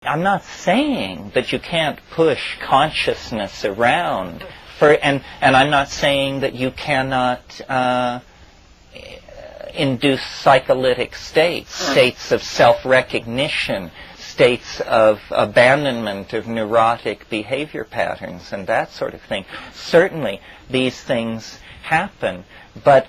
I'm not saying that you can't push consciousness around, and I'm not saying that you cannot induce psycholytic states of self-recognition, states of abandonment of neurotic behavior patterns and that sort of thing. Certainly these things happen, but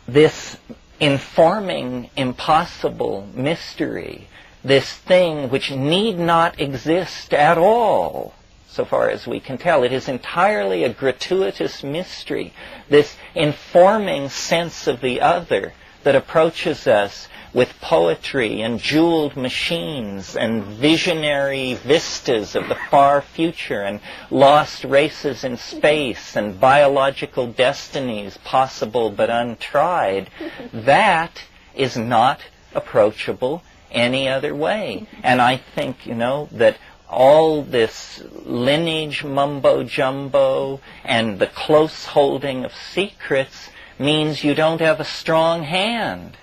this informing impossible mystery, this thing which need not exist at all, so far as we can tell. It is entirely a gratuitous mystery, this informing sense of the other that approaches us with poetry and jeweled machines and visionary vistas of the far future and lost races in space and biological destinies possible but untried. That is not approachable any other way. And I think, that all this lineage mumbo-jumbo and the close holding of secrets means you don't have a strong hand.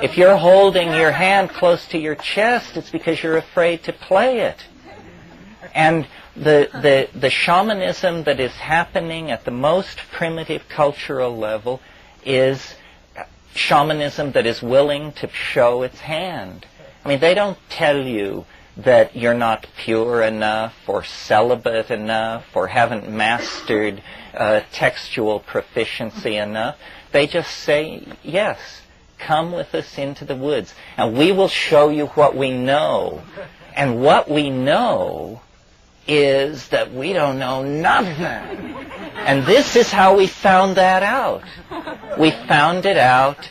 If you're holding your hand close to your chest, it's because you're afraid to play it. And the shamanism that is happening at the most primitive cultural level is shamanism that is willing to show its hand. I mean, they don't tell you that you're not pure enough or celibate enough or haven't mastered textual proficiency enough. They just say, yes, come with us into the woods and we will show you what we know. And what we know is that we don't know nothing. And this is how we found that out. We found it out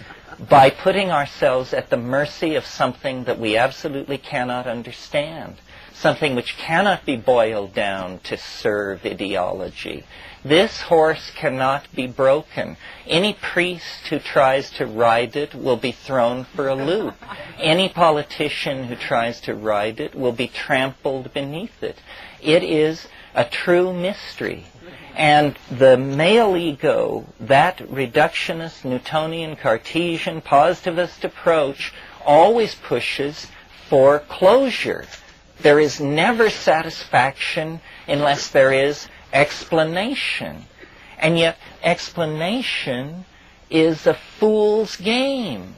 by putting ourselves at the mercy of something that we absolutely cannot understand, something which cannot be boiled down to serve ideology. This horse cannot be broken. Any priest who tries to ride it will be thrown for a loop. Any politician who tries to ride it will be trampled beneath it. It is a true mystery. And the male ego, that reductionist, Newtonian, Cartesian, positivist approach, always pushes for closure. There is never satisfaction unless there is explanation. And yet explanation is a fool's game.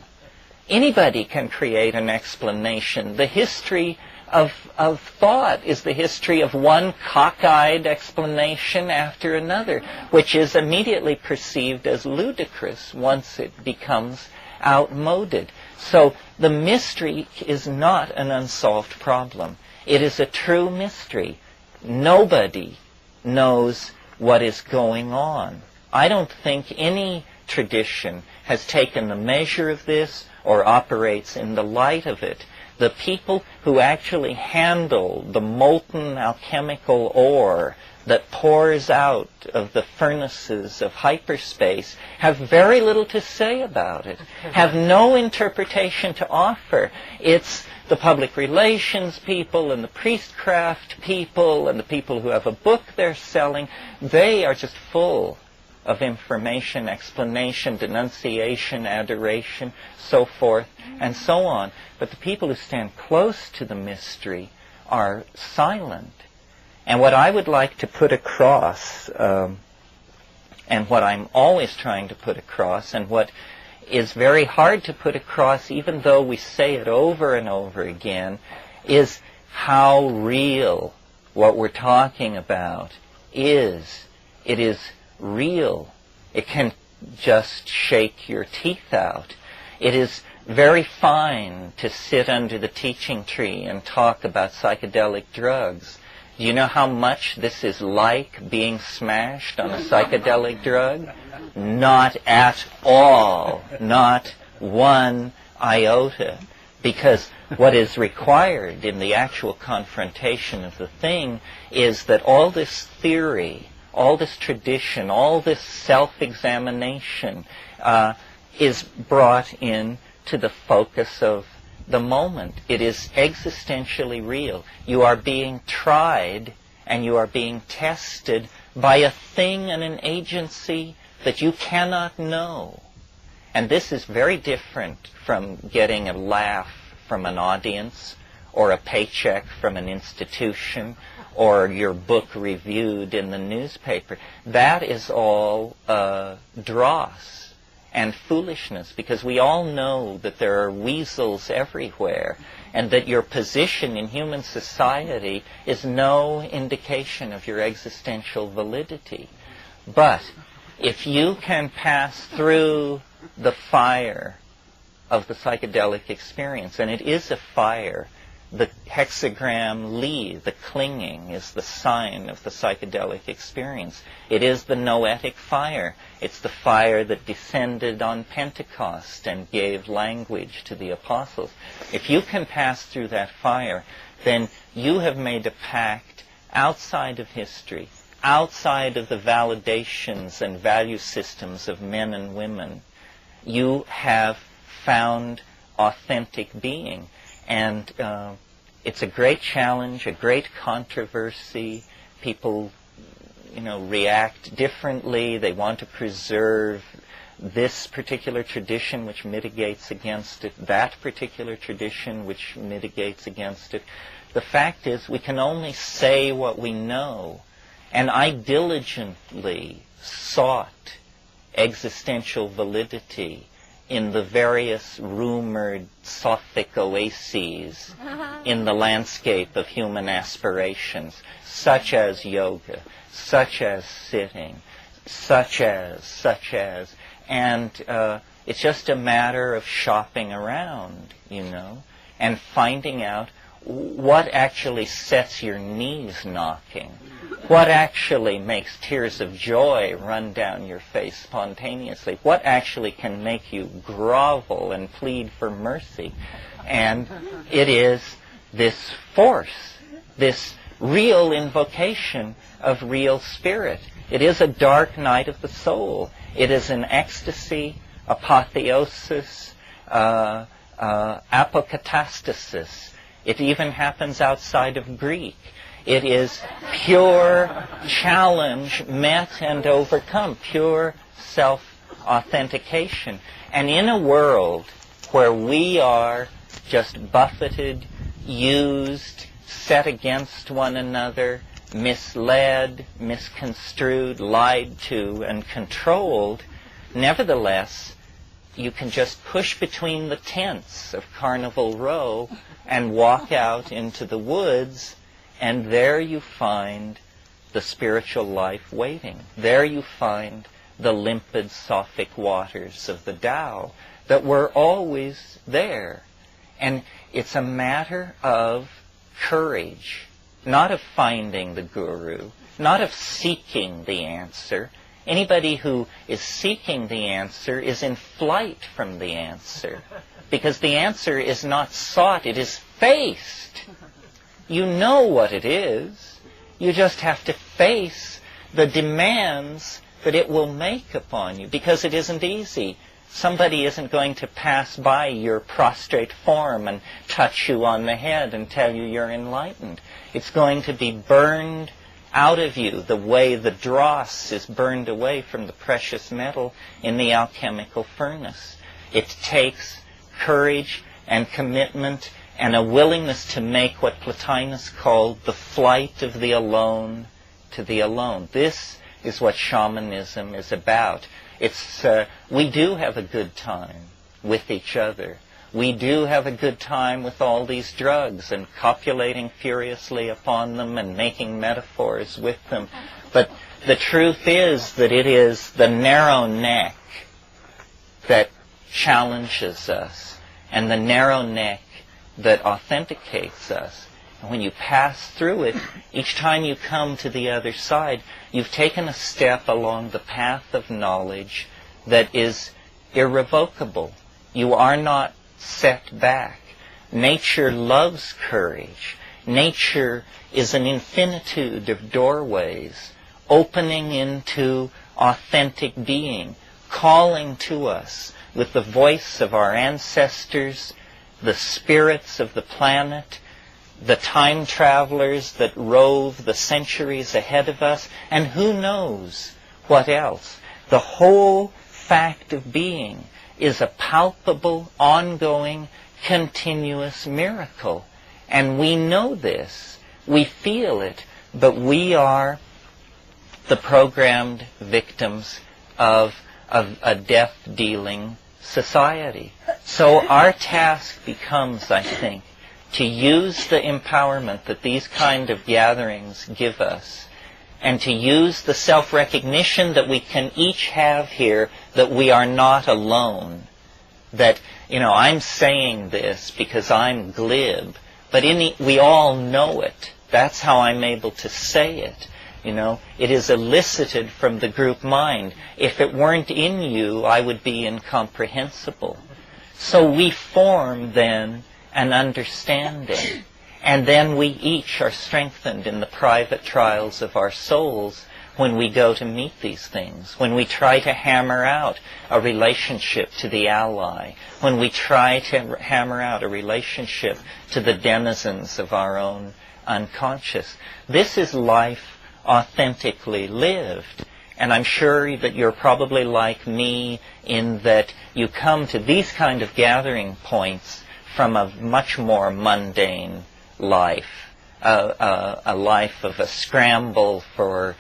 Anybody can create an explanation. The history of thought is the history of one cockeyed explanation after another, which is immediately perceived as ludicrous once it becomes outmoded. So the mystery is not an unsolved problem. It is a true mystery. Nobody knows what is going on. I don't think any tradition has taken the measure of this or operates in the light of it. The people who actually handle the molten alchemical ore that pours out of the furnaces of hyperspace have very little to say about it, have no interpretation to offer. It's the public relations people and the priestcraft people and the people who have a book they're selling. They are just full of information, explanation, denunciation, adoration, so forth and so on. But the people who stand close to the mystery are silent. And what I would like to put across, and what I'm always trying to put across, and what is very hard to put across even though we say it over and over again, is how real what we're talking about is. It is real. It can just shake your teeth out. It is very fine to sit under the teaching tree and talk about psychedelic drugs. Do you know how much this is like being smashed on a psychedelic drug? Not at all. Not one iota. Because what is required in the actual confrontation of the thing is that all this theory, all this tradition, all this self-examination is brought in to the focus of the moment. It is existentially real. You are being tried and you are being tested by a thing and an agency that you cannot know. And this is very different from getting a laugh from an audience or a paycheck from an institution, or your book reviewed in the newspaper. That is all dross and foolishness, because we all know that there are weasels everywhere, and that your position in human society is no indication of your existential validity. But if you can pass through the fire of the psychedelic experience, and it is a fire, the hexagram Li, the clinging, is the sign of the psychedelic experience. It is the noetic fire. It's the fire that descended on Pentecost and gave language to the apostles. If you can pass through that fire, then you have made a pact outside of history, outside of the validations and value systems of men and women. You have found authentic being. And it's a great challenge, a great controversy. People, react differently. They want to preserve this particular tradition which mitigates against it, that particular tradition which mitigates against it. The fact is, we can only say what we know. And I diligently sought existential validity in the various rumored Sophic oases in the landscape of human aspirations, such as yoga, such as sitting, such as, and it's just a matter of shopping around, and finding out what actually sets your knees knocking, what actually makes tears of joy run down your face spontaneously, what actually can make you grovel and plead for mercy. And it is this force, this real invocation of real spirit. It is a dark night of the soul. It is an ecstasy, apotheosis, apokatastasis. It even happens outside of Greek. It is pure challenge met and overcome, pure self-authentication. And in a world where we are just buffeted, used, set against one another, misled, misconstrued, lied to, and controlled, nevertheless, you can just push between the tents of Carnival Row and walk out into the woods, and there you find the spiritual life waiting. There you find the limpid Sophic waters of the Tao that were always there. And it's a matter of courage, not of finding the guru, not of seeking the answer. Anybody who is seeking the answer is in flight from the answer, because the answer is not sought, it is faced. You know what it is. You just have to face the demands that it will make upon you, because it isn't easy. Somebody isn't going to pass by your prostrate form and touch you on the head and tell you you're enlightened. It's going to be burned out of you the way the dross is burned away from the precious metal in the alchemical furnace. It takes courage and commitment and a willingness to make what Plotinus called the flight of the alone to the alone. This is what shamanism is about. We do have a good time with each other. We do have a good time with all these drugs and copulating furiously upon them and making metaphors with them. But the truth is that it is the narrow neck that challenges us, and the narrow neck that authenticates us. And when you pass through it, each time you come to the other side, you've taken a step along the path of knowledge that is irrevocable. You are not set back. Nature loves courage. Nature is an infinitude of doorways, opening into authentic being, calling to us with the voice of our ancestors, the spirits of the planet, the time travelers that rove the centuries ahead of us, and who knows what else. The whole fact of being is a palpable, ongoing, continuous miracle. And we know this. We feel it. But we are the programmed victims of a death-dealing society. So our task becomes, I think, to use the empowerment that these kind of gatherings give us, and to use the self-recognition that we can each have here, that we are not alone. That, I'm saying this because I'm glib, but we all know it. That's how I'm able to say it. It is elicited from the group mind. If it weren't in you, I would be incomprehensible. So we form then an understanding. And then we each are strengthened in the private trials of our souls when we go to meet these things, when we try to hammer out a relationship to the ally, when we try to hammer out a relationship to the denizens of our own unconscious. This is life authentically lived. And I'm sure that you're probably like me in that you come to these kind of gathering points from a much more mundane life, a life of a scramble for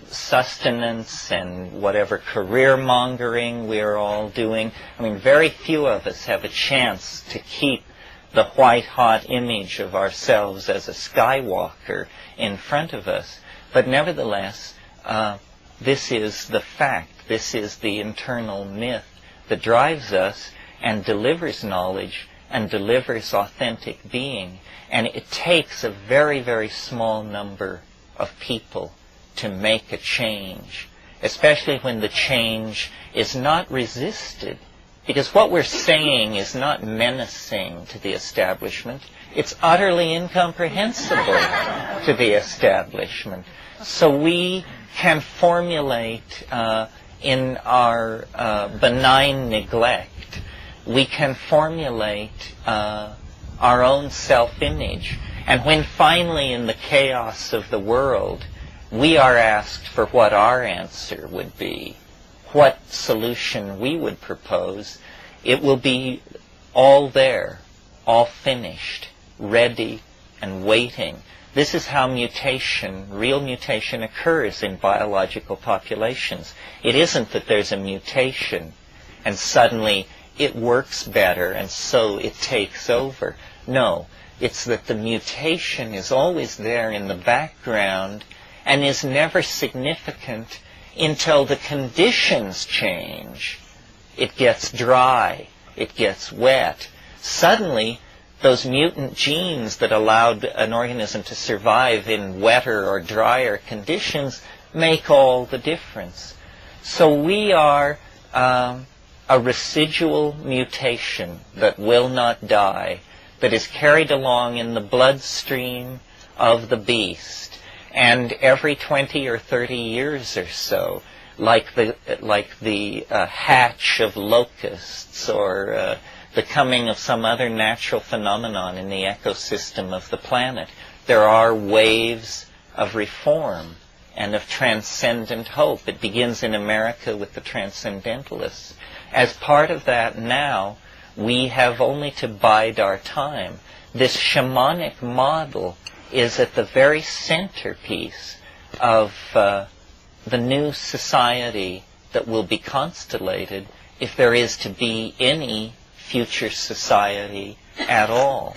sustenance and whatever career mongering we're all doing. I mean, very few of us have a chance to keep the white-hot image of ourselves as a skywalker in front of us. But nevertheless, this is the fact. This is the internal myth that drives us and delivers knowledge and delivers authentic being. And it takes a very, very small number of people to make a change, especially when the change is not resisted. Because what we're saying is not menacing to the establishment. It's utterly incomprehensible to the establishment. So we can formulate in our benign neglect, we can formulate our own self-image. And when finally in the chaos of the world, we are asked for what our answer would be, what solution we would propose, it will be all there, all finished, ready and waiting. This is how mutation, real mutation, occurs in biological populations. It isn't that there's a mutation and suddenly it works better and so it takes over. No, it's that the mutation is always there in the background and is never significant until the conditions change. It gets dry, it gets wet. Suddenly, those mutant genes that allowed an organism to survive in wetter or drier conditions make all the difference. So we are a residual mutation that will not die, that is carried along in the bloodstream of the beast. And every 20 or 30 years or so, like the hatch of locusts or the coming of some other natural phenomenon in the ecosystem of the planet, there are waves of reform and of transcendent hope. It begins in America with the transcendentalists. As part of that now, we have only to bide our time. This shamanic model is at the very centerpiece of the new society that will be constellated if there is to be any future society at all.